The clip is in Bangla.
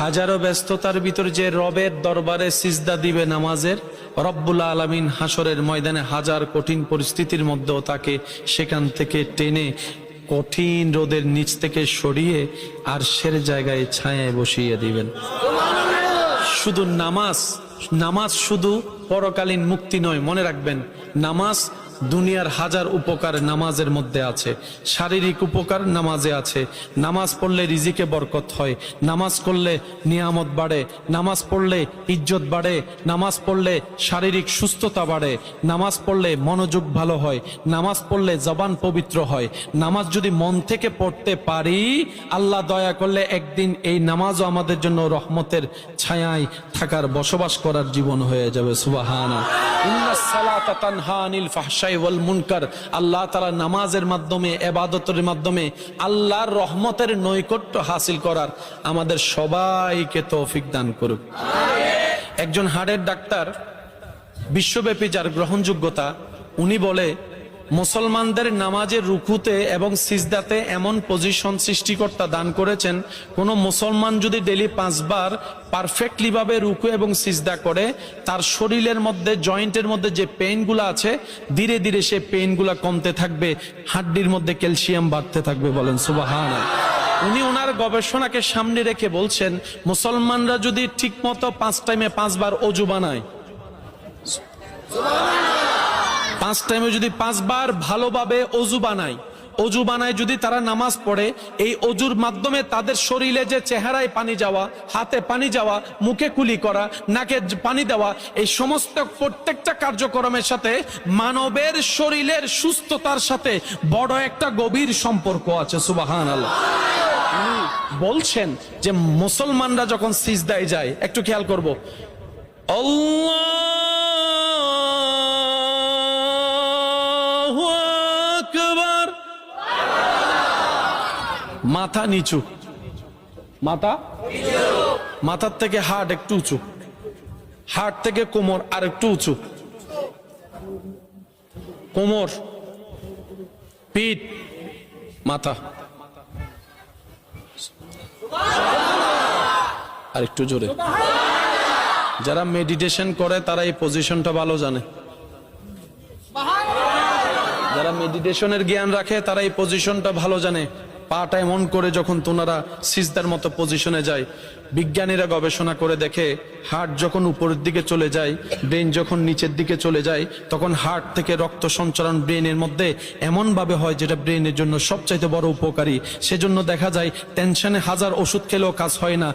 হাজারো ব্যস্ততার ভিতর যে রবের দরবারে সিজদা দিবে নামাজের, রব্বুল আলামিন হাসরের ময়দানে হাজার কঠিন পরিস্থিতির মধ্যেও তাকে সেখান থেকে টেনে কঠিন রোদের নিচ থেকে সরিয়ে আর সের জায়গায় ছায়ায় বসিয়ে দিবেন। শুধু নামাজ শুধু পরকালীন মুক্তি নয়, মনে রাখবেন নামাজ দুনিয়ার হাজার উপকার নামাজের মধ্যে আছে, শারীরিক উপকার নামাজে আছে। নামাজ পড়লে রিজিকে বরকত হয়, নামাজ করলে নিয়ামত বাড়ে, নামাজ পড়লে ইজ্জত বাড়ে, নামাজ পড়লে শারীরিক সুস্থতা বাড়ে, নামাজ পড়লে মনোযোগ ভালো হয়, নামাজ পড়লে জবান পবিত্র হয়। নামাজ যদি মন থেকে পড়তে পারি, আল্লাহ দয়া করলে একদিন এই নামাজও আমাদের জন্য রহমতের ছায়ায় থাকার, বসবাস করার জীবন হয়ে যাবে। সুবহানাল্লাহ। ইন্নাস সালাতা তানহা আনিল ফাহশাই ওয়াল মুনকার। আল্লাহ তাআলা নামাজের মাধ্যমে, ইবাদতের মাধ্যমে আল্লাহর রহমতের নৈকট্য হাসিল করার আমাদের সবাইকে তৌফিক দান করুক। একজন হাড়ের ডাক্তার, বিশ্বব্যাপী যার গ্রহণযোগ্যতা, উনি বলে মুসলমানদের নামাজের রুকুতে এবং সিজদাতে এমন পজিশন সৃষ্টিকর্তা দান করেছেন, কোন মুসলমান যদি ডেইলি 5 বার পারফেক্টলি ভাবে রুকু এবং সিজদা করে, তার শরীরের মধ্যে, জয়েন্টের মধ্যে যে পেইনগুলো আছে, ধীরে ধীরে সে পেইনগুলো কমতে থাকবে, হাড্ডির মধ্যে ক্যালসিয়াম বাড়তে থাকবে। বলেন সুবহানাল্লাহ। উনি ওনার গবেষণাকে সামনে রেখে বলছেন, মুসলমানরা যদি ঠিক মতো 5 টাইমে 5 বার অজু বানায়, 5 টাইমে যদি 5 বার ভালোভাবে অজু বানায় যদি তারা নামাজ পড়ে, এই অজুর মাধ্যমে তাদের শরীরে যে চেহারায় পানি যাওয়া, হাতে পানি যাওয়া, মুখে কুলি করা, নাকে পানি দেওয়া, এই সমস্ত প্রত্যেকটা কার্যক্রমের সাথে মানবের শরীরের সুস্থতার সাথে বড় একটা গভীর সম্পর্ক আছে। সুবহানাল্লাহ। বলছেন যে মুসলমানরা যখন সিজদায় যায়, একটু খেয়াল করব, মাথা নিচু, মাথার থেকে হার্ট একটু উঁচু, হার্ট থেকে কোমর আর একটু উঁচু, কোমর, পিঠ, মাথা, আর একটু জোরে। যারা মেডিটেশন করে তারা এই পজিশনটা ভালো জানে, যারা মেডিটেশনের জ্ঞান রাখে তারা এই পজিশনটা ভালো জানে। পাটা এমন করে যখন তোনারা সিজদার মতো পজিশনে যায়, বিজ্ঞানীরা গবেষণা করে দেখে, হার্ট যখন উপরের দিকে চলে যায়, ব্রেন যখন নিচের দিকে চলে যায়, তখন হার্ট থেকে রক্ত সঞ্চালন ব্রেনের মধ্যে এমন ভাবে হয় যেটা ব্রেনের জন্য সবচাইতে বড় উপকারী। সেজন্য দেখা যায় টেনশনে 1000 ওষুধ খেলেও কাজ হয় না।